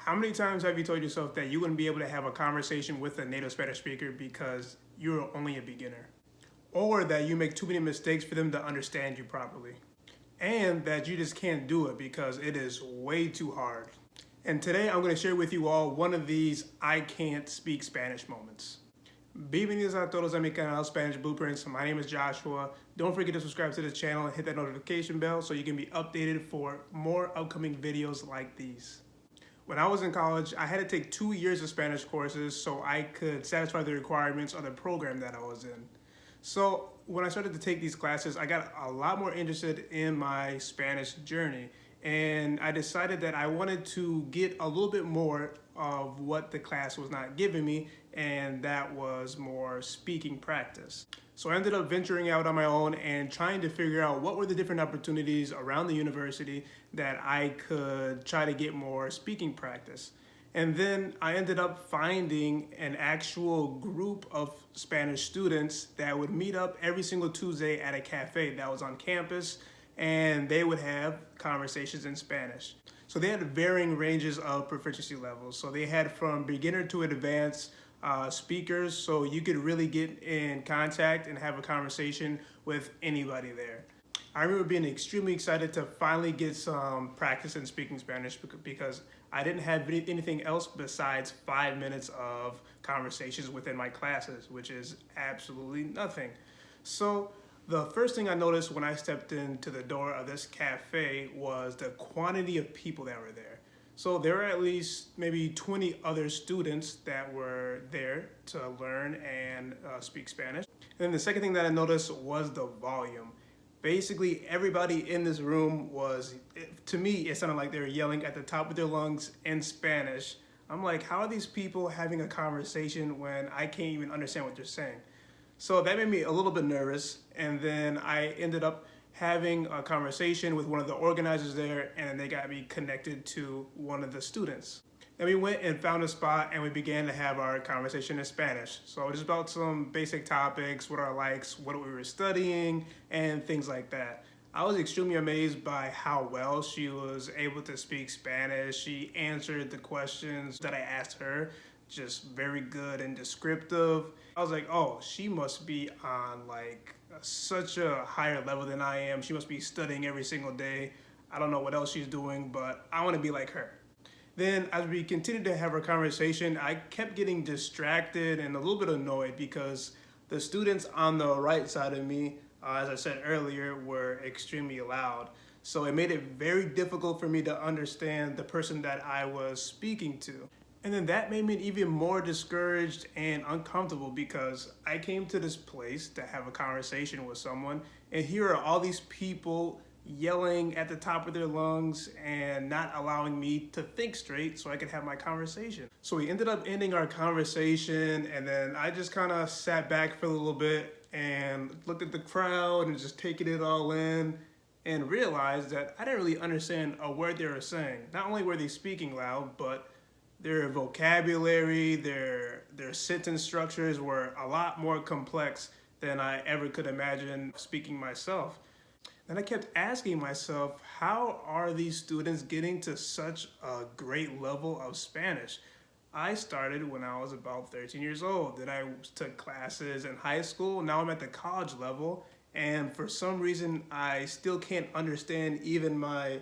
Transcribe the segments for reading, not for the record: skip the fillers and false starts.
How many times have you told yourself that you wouldn't be able to have a conversation with a native Spanish speaker because you're only a beginner? Or that you make too many mistakes for them to understand you properly? And that you just can't do it because it is way too hard. And today I'm going to share with you all one of these I can't speak Spanish moments. Bienvenidos a todos a mi canal Spanish Blueprints. My name is Joshua. Don't forget to subscribe to this channel and hit that notification bell so you can be updated for more upcoming videos like these. When I was in college, I had to take 2 years of Spanish courses so I could satisfy the requirements of the program that I was in. So when I started to take these classes, I got a lot more interested in my Spanish journey. And I decided that I wanted to get a little bit more of what the class was not giving me, and that was more speaking practice. So I ended up venturing out on my own and trying to figure out what were the different opportunities around the university that I could try to get more speaking practice. And then I ended up finding an actual group of Spanish students that would meet up every single Tuesday at a cafe that was on campus, and they would have conversations in Spanish. So they had varying ranges of proficiency levels. So they had from beginner to advanced speakers, so you could really get in contact and have a conversation with anybody there. I remember being extremely excited to finally get some practice in speaking Spanish because I didn't have anything else besides 5 minutes of conversations within my classes, which is absolutely nothing. So the first thing I noticed when I stepped into the door of this cafe was the quantity of people that were there. So there were at least maybe 20 other students that were there to learn and speak Spanish. And then the second thing that I noticed was the volume. Basically, everybody in this room to me, it sounded like they were yelling at the top of their lungs in Spanish. I'm like, how are these people having a conversation when I can't even understand what they're saying? So that made me a little bit nervous, and then I ended up having a conversation with one of the organizers there, and they got me connected to one of the students. Then we went and found a spot, and we began to have our conversation in Spanish. So just about some basic topics, what our likes, what we were studying, and things like that. I was extremely amazed by how well she was able to speak Spanish. She answered the questions that I asked her, just very good and descriptive. I was like, oh, she must be on like such a higher level than I am. She must be studying every single day. I don't know what else she's doing, but I want to be like her. Then as we continued to have our conversation, I kept getting distracted and a little bit annoyed because the students on the right side of me, as I said earlier, were extremely loud. So it made it very difficult for me to understand the person that I was speaking to. And then that made me even more discouraged and uncomfortable because I came to this place to have a conversation with someone, and here are all these people yelling at the top of their lungs and not allowing me to think straight so I could have my conversation. So we ended up ending our conversation, and then I just kind of sat back for a little bit and looked at the crowd and just taking it all in and realized that I didn't really understand a word they were saying. Not only were they speaking loud, but their vocabulary, their sentence structures were a lot more complex than I ever could imagine speaking myself. And I kept asking myself, how are these students getting to such a great level of Spanish? I started when I was about 13 years old. Then I took classes in high school. Now I'm at the college level. And for some reason, I still can't understand even my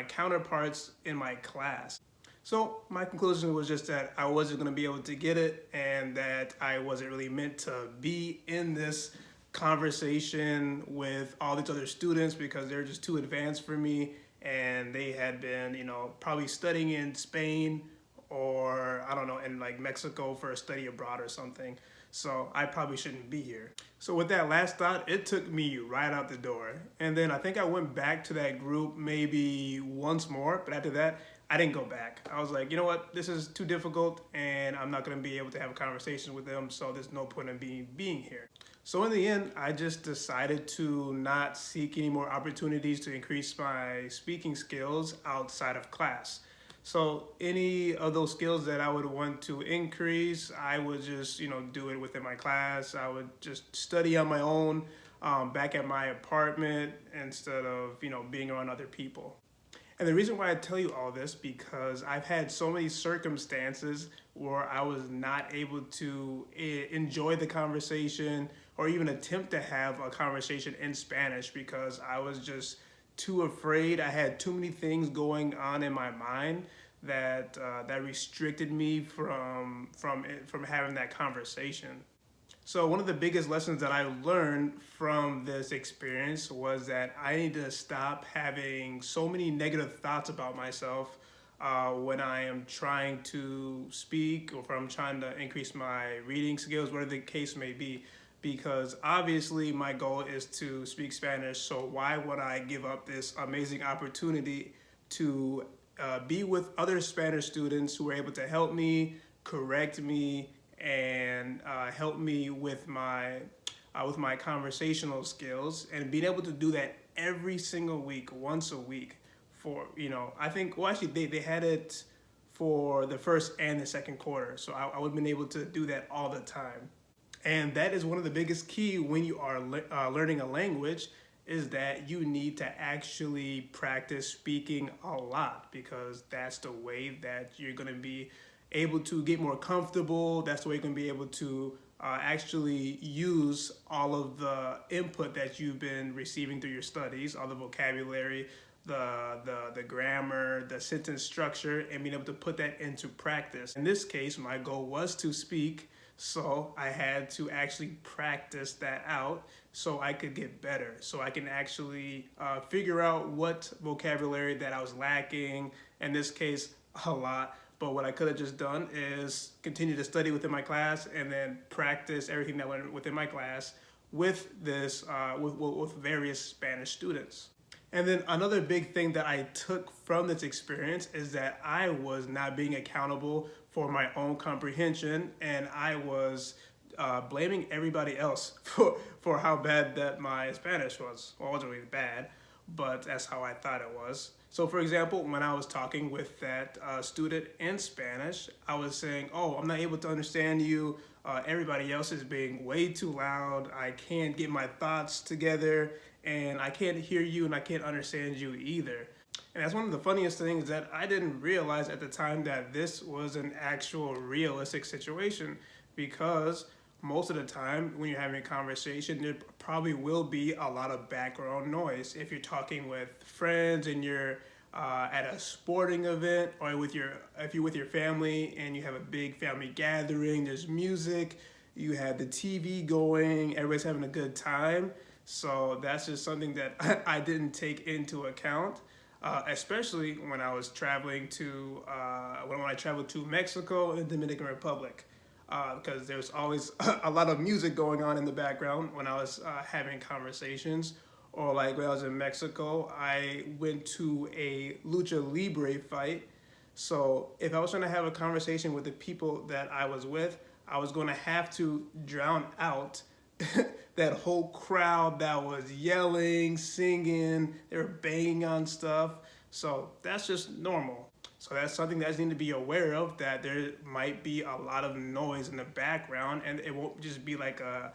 counterparts in my class. So my conclusion was just that I wasn't going to be able to get it, and that I wasn't really meant to be in this conversation with all these other students because they're just too advanced for me, and they had been, probably studying in Spain or I don't know, in like Mexico for a study abroad or something. So I probably shouldn't be here. So with that last thought, it took me right out the door. And then I think I went back to that group maybe once more, but after that, I didn't go back. I was like, you know what, this is too difficult and I'm not gonna be able to have a conversation with them, so there's no point in being here. So in the end, I just decided to not seek any more opportunities to increase my speaking skills outside of class. So any of those skills that I would want to increase, I would just, do it within my class. I would just study on my own back at my apartment instead of, being around other people. And the reason why I tell you all this, because I've had so many circumstances where I was not able to enjoy the conversation or even attempt to have a conversation in Spanish because I was just too afraid. I had too many things going on in my mind that restricted me from having that conversation. So one of the biggest lessons that I learned from this experience was that I need to stop having so many negative thoughts about myself when I am trying to speak or if I'm trying to increase my reading skills, whatever the case may be. Because obviously my goal is to speak Spanish, so why would I give up this amazing opportunity to be with other Spanish students who are able to help me, correct me, and help me with my conversational skills, and being able to do that every single week, once a week, for I think actually they had it for the first and the second quarter, so I would have been able to do that all the time. And that is one of the biggest key when you are learning a language, is that you need to actually practice speaking a lot, because that's the way that you're going to be able to get more comfortable. That's the way you're going to be able to actually use all of the input that you've been receiving through your studies, all the vocabulary, the grammar, the sentence structure, and being able to put that into practice. In this case, my goal was to speak, so I had to actually practice that out so I could get better, so I can actually figure out what vocabulary that I was lacking, in this case, a lot. But what I could have just done is continue to study within my class and then practice everything that I learned within my class with with various Spanish students. And then another big thing that I took from this experience is that I was not being accountable for my own comprehension, and I was blaming everybody else for how bad that my Spanish was. Well, it wasn't really bad, but that's how I thought it was. So for example, when I was talking with that student in Spanish, I was saying, oh, I'm not able to understand you. Everybody else is being way too loud. I can't get my thoughts together, and I can't hear you, and I can't understand you either. And that's one of the funniest things, that I didn't realize at the time that this was an actual realistic situation, because most of the time when you're having a conversation, there probably will be a lot of background noise. If you're talking with friends and you're at a sporting event, or if you're with your family and you have a big family gathering, there's music, you have the TV going, everybody's having a good time. So that's just something that I didn't take into account. Especially when I was traveling when I traveled to Mexico and the Dominican Republic, because there's always a lot of music going on in the background when I was having conversations. Or like when I was in Mexico, I went to a lucha libre fight. So if I was trying to have a conversation with the people that I was with, I was going to have to drown out that whole crowd that was yelling, singing, they were banging on stuff. So that's just normal. So that's something that I just need to be aware of, that there might be a lot of noise in the background, and it won't just be like a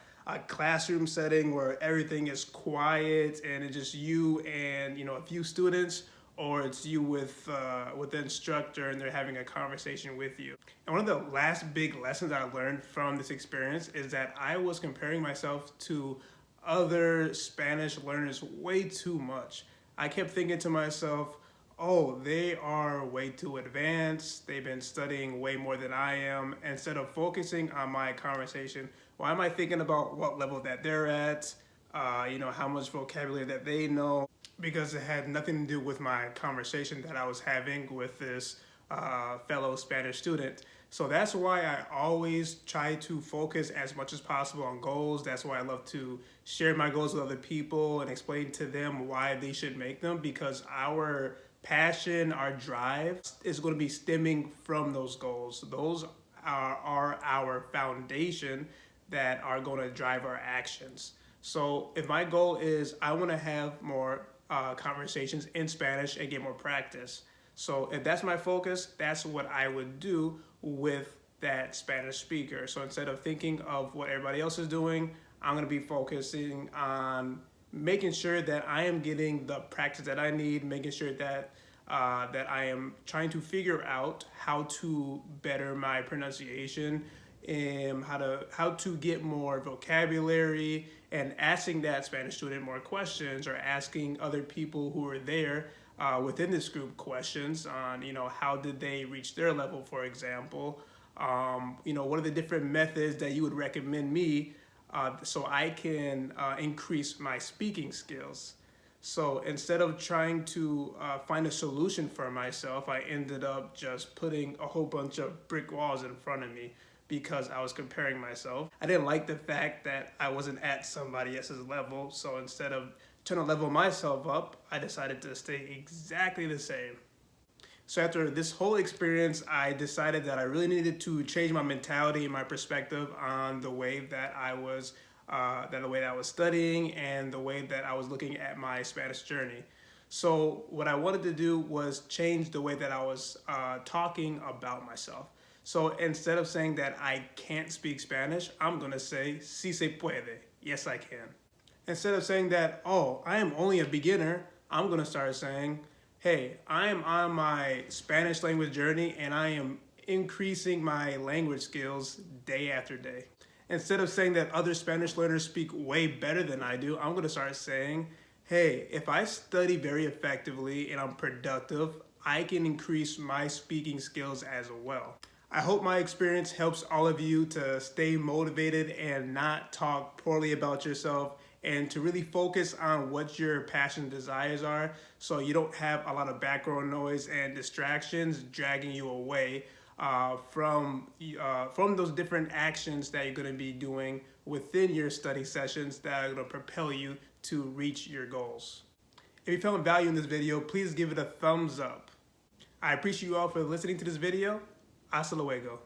classroom setting where everything is quiet and it's just you and a few students, or it's you with the instructor and they're having a conversation with you. And one of the last big lessons I learned from this experience is that I was comparing myself to other Spanish learners way too much. I kept thinking to myself, oh, they are way too advanced, they've been studying way more than I am. Instead of focusing on my conversation, why am I thinking about what level that they're at, how much vocabulary that they know, because it had nothing to do with my conversation that I was having with this fellow Spanish student. So that's why I always try to focus as much as possible on goals. That's why I love to share my goals with other people and explain to them why they should make them, because our passion, our drive is going to be stemming from those goals. Those are our foundation that are going to drive our actions. So if my goal is I want to have more conversations in Spanish and get more practice. So if that's my focus, that's what I would do with that Spanish speaker. So instead of thinking of what everybody else is doing, I'm going to be focusing on making sure that I am getting the practice that I need, making sure that that I am trying to figure out how to better my pronunciation and how to get more vocabulary, and asking that Spanish student more questions, or asking other people who are there within this group questions on, how did they reach their level, for example. What are the different methods that you would recommend me so I can increase my speaking skills. So instead of trying to find a solution for myself, I ended up just putting a whole bunch of brick walls in front of me because I was comparing myself. I didn't like the fact that I wasn't at somebody else's level. So instead of trying to level myself up, I decided to stay exactly the same. So after this whole experience, I decided that I really needed to change my mentality and my perspective on the way that I was studying and the way that I was looking at my Spanish journey. So what I wanted to do was change the way that I was talking about myself. So instead of saying that I can't speak Spanish, I'm gonna say sí se puede. Yes, I can. Instead of saying that, oh, I am only a beginner, I'm gonna start saying, hey, I am on my Spanish language journey and I am increasing my language skills day after day. Instead of saying that other Spanish learners speak way better than I do, I'm gonna start saying, hey, if I study very effectively and I'm productive, I can increase my speaking skills as well. I hope my experience helps all of you to stay motivated and not talk poorly about yourself, and to really focus on what your passion and desires are, so you don't have a lot of background noise and distractions dragging you away from those different actions that you're going to be doing within your study sessions that are going to propel you to reach your goals. If you found value in this video, please give it a thumbs up. I appreciate you all for listening to this video. Hasta luego.